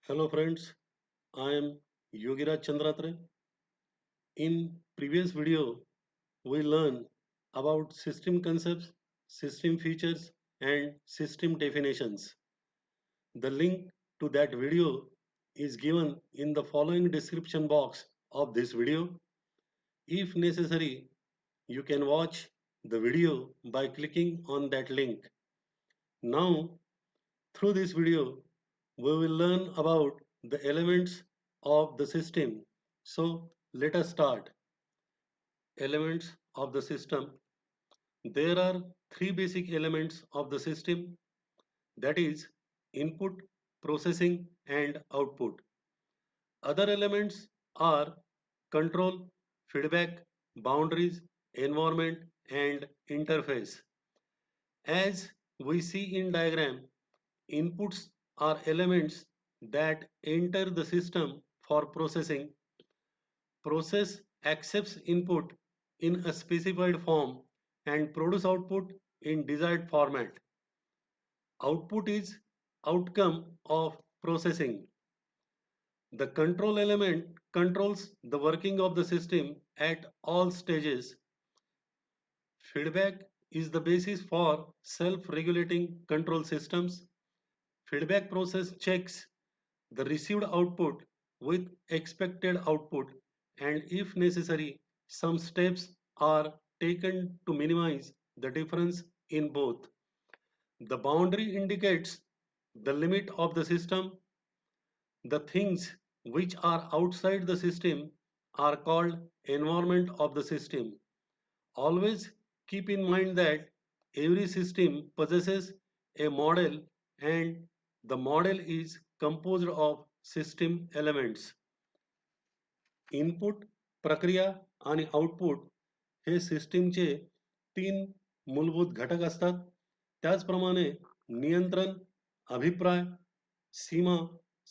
Hello friends, I am Yogiraj Chandratre. In previous video, we learn about system concepts, system features and system definitions. The link to that video is given in the following description box of this video. If necessary, you can watch the video by clicking on that link. Now, through this video, we will learn about the elements of the system. So let us start. Elements of the system. There are three basic elements of the system, that is input, processing and output. Other elements are control, feedback, boundaries, environment and interface. As we see in diagram, inputs are elements that enter the system for processing. Process accepts input in a specified form and produce output in desired format. Output is outcome of processing. The control element controls the working of the system at all stages. Feedback is the basis for self-regulating control systems. Feedback process checks the received output with expected output, and if necessary, some steps are taken to minimize the difference in both. The boundary indicates the limit of the system. The things which are outside the system are called environment of the system. Always keep in mind that every system possesses a model and the model is composed of system elements. Input, प्रक्रिया आणि output हे सिस्टीमचे तीन मूलभूत घटक असतात. त्याचप्रमाणे नियंत्रण, अभिप्राय, सीमा,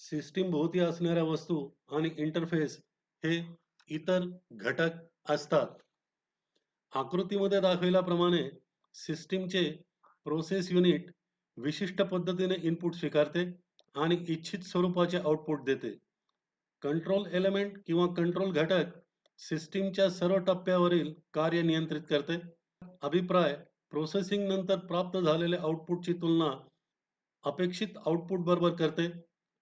सिस्टीम भोवती असणाऱ्या वस्तू आणि इंटरफेस हे इतर घटक असतात. आकृतीमध्ये दाखवल्याप्रमाणे सिस्टीमचे प्रोसेस युनिट विशिष्ट पद्धतीने इनपुट स्वीकारते आणि इच्छित स्वरूपाचे आउटपुट देते. कंट्रोल एलिमेंट किंवा कंट्रोल घटक सिस्टीमच्या सर्व टप्प्यावरील कार्य नियंत्रित करते. अभिप्राय प्रोसेसिंग नंतर प्राप्त झालेल्या आउटपुटची तुलना अपेक्षित आउटपुट बरोबर करते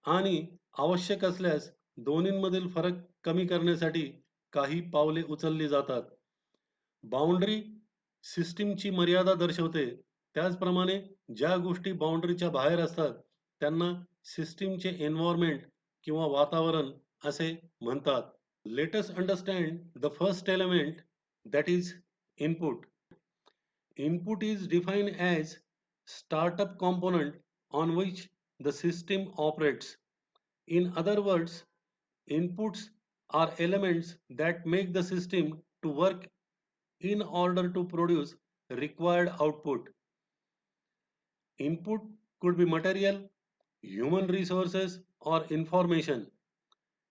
आणि आवश्यक असल्यास दोन्हींमधील फरक कमी करण्यासाठी काही पावले उचलली जातात. बाउंड्री सिस्टीमची मर्यादा दर्शवते. त्याचप्रमाणे ज्या गोष्टी बाउंड्रीच्या बाहेर असतात त्यांना सिस्टीमचे एन्व्हायरमेंट किंवा वातावरण असे म्हणतात. Let us understand the first element, that is input. Input is defined as startup component on which the system operates. In other words, inputs are elements that make the system to work in order to produce required output. Input could be material, human resources, or information.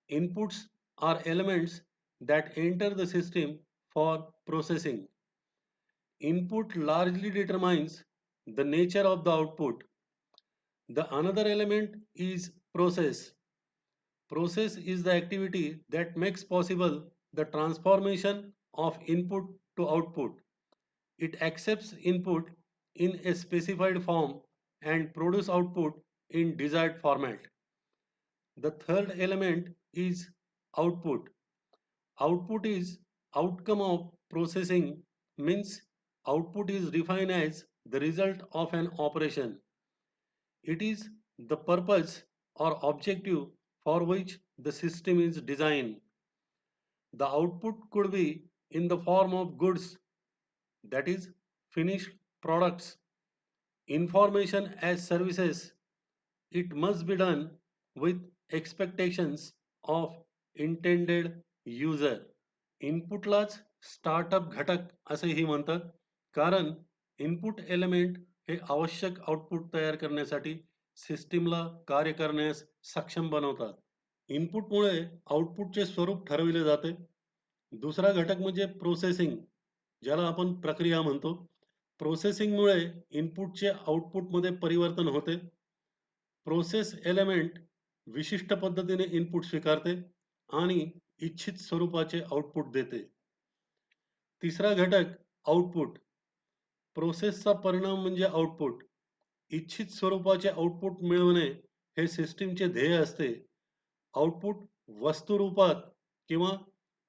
Inputs are elements that enter the system for processing. Input largely determines the nature of the output. The another element is process. Process is the activity that makes possible the transformation of input to output. It accepts input in a specified form and produce output in desired format. The third element is output. Output is outcome of processing, means output is defined as the result of an operation. It is the purpose or objective for which the system is designed. The output could be in the form of goods, that is finished products, information as services. It must be done with expectations of intended user. इनपुटलाच startup घटक असेही म्हणतात, कारण input element हे आवश्यक output तयार करण्यासाठी सिस्टीमला कार्य करण्यास सक्षम बनवतात. इनपुटमुळे आउटपुटचे स्वरूप ठरविले जाते. दुसरा घटक म्हणजे प्रोसेसिंग, ज्याला आपण प्रक्रिया म्हणतो. प्रोसेसिंगमुळे इनपुटचे आउटपुटमध्ये परिवर्तन होते. प्रोसेस एलिमेंट विशिष्ट पद्धतीने इनपुट स्वीकारते आणि इच्छित स्वरूपाचे आउटपुट देते. तिसरा घटक आउटपुट. प्रोसेसचा परिणाम म्हणजे आउटपुट. इच्छित स्वरूपाचे आउटपुट मिळवणे हे सिस्टीमचे ध्येय असते. आउटपुट वस्तुरूपात किंवा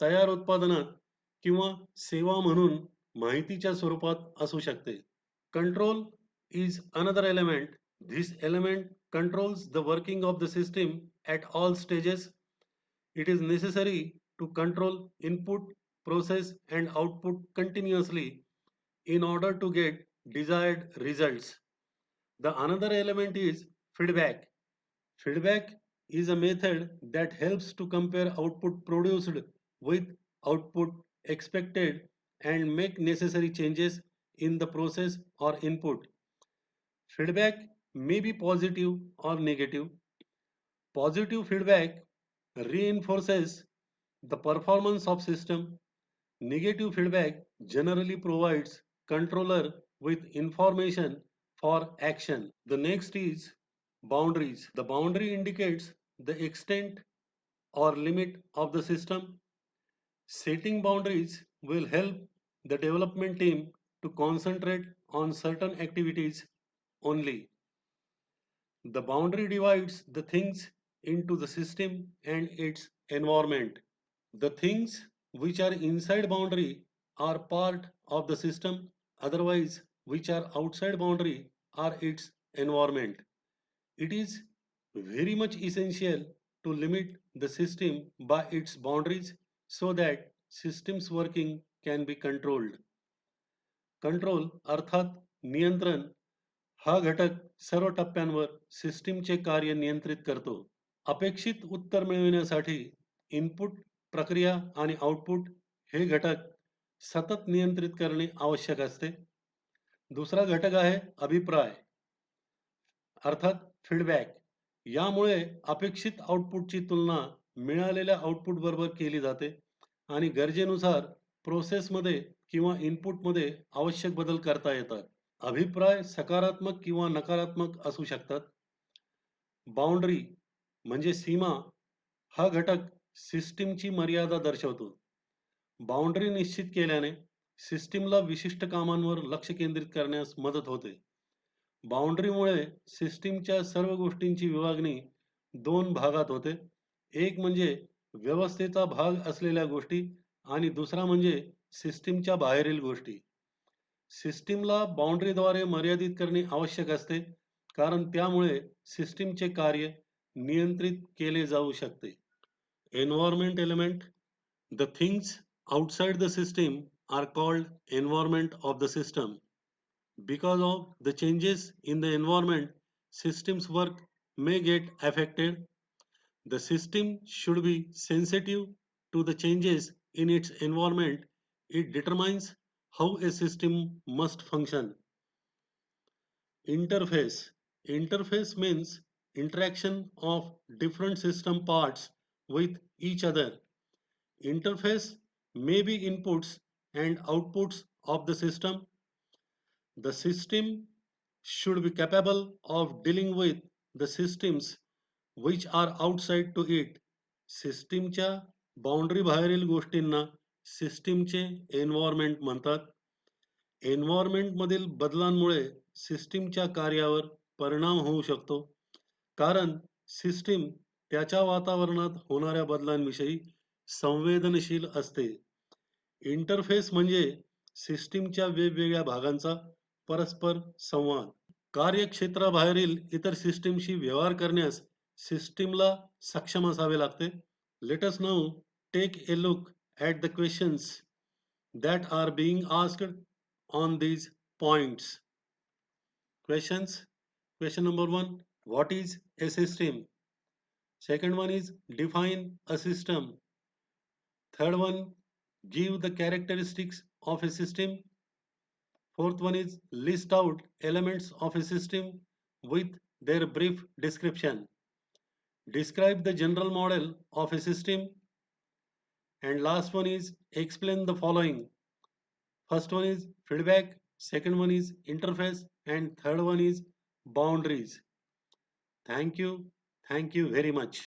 तयार उत्पादनात किंवा सेवा म्हणून माहितीच्या स्वरूपात असू शकते. Control is another element. This element controls the working of the system at all stages. It is necessary to control input, process, and output continuously in order to get desired results. The another element is feedback. Feedback is a method that helps to compare output produced with output expected and make necessary changes in the process or input. Feedback may be positive or negative. Positive feedback reinforces the performance of system. Negative feedback generally provides controller with information for action. The next is boundaries. The boundary indicates the extent or limit of the system. Setting boundaries will help the development team to concentrate on certain activities only. The boundary divides the things into the system and its environment. The things which are inside boundary are part of the system, otherwise which are outside boundary are its environment. It is very much essential to limit the system by its boundaries so that systems working can be controlled. Control अर्थात नियंत्रण हा घटक सर्व टप्प्यांवर सिस्टीमचे कार्य नियंत्रित करतो. अपेक्षित उत्तर मिळविण्यासाठी इनपुट, प्रक्रिया आणि आउटपुट हे घटक सतत नियंत्रित करणे आवश्यक असते. दुसरा घटक आहे अभिप्राय अर्थात फीडबॅक. यामुळे अपेक्षित आउटपुटची तुलना मिळालेल्या आउटपुट बरोबर केली जाते आणि गरजेनुसार प्रोसेसमध्ये किंवा इनपुटमध्ये आवश्यक बदल करता येतात. अभिप्राय सकारात्मक किंवा नकारात्मक असू शकतात. बाउंड्री म्हणजे सीमा हा घटक सिस्टीमची मर्यादा दर्शवतो. बाउंड्री निश्चित केल्याने सिस्टीमला विशिष्ट कामांवर लक्ष केंद्रित करण्यास मदत होते. बाउंड्रीमुळे सिस्टीमच्या सर्व गोष्टींची विभागणी दोन भागात होते. एक म्हणजे व्यवस्थेचा भाग असलेल्या गोष्टी आणि दुसरा म्हणजे सिस्टीमच्या बाहेरील गोष्टी. सिस्टीमला बाउंड्रीद्वारे मर्यादित करणे आवश्यक असते कारण त्यामुळे सिस्टीमचे कार्य नियंत्रित केले जाऊ शकते. Environment element. The things outside the system are called environment of the system. Because of the changes in the environment, systems work may get affected. The system should be sensitive to the changes in its environment. It determines how a system must function. Interface. Interface means interaction of different system parts with each other. Interface may be inputs and outputs of the system. The system should be capable of dealing with the systems which are outside to it. सिस्टीमच्या boundary बाहेरील गोष्टींना सिस्टीमचे environment म्हणतात. एन्व्हायरमेंटमधील बदलांमुळे सिस्टीमच्या कार्यावर परिणाम होऊ शकतो कारण सिस्टीम त्याच्या वातावरणात होणाऱ्या बदलांविषयी संवेदनशील असते. इंटरफेस म्हणजे सिस्टीमच्या वेगवेगळ्या भागांचा परस्पर संवाद. कार्यक्षेत्राबाहेरील इतर सिस्टीमशी व्यवहार करण्यास सिस्टीमला सक्षम असावे लागते. Let us now take a look at the questions that are being asked on these points. Questions. Question number 1. What is a system? Second one is define a system. Third one, give the characteristics of a system. Fourth one is list out elements of a system with their brief description. Describe the general model of a system. And last one is explain the following. First one is feedback, second one is interface, and third one is boundaries. Thank you. Thank you very much.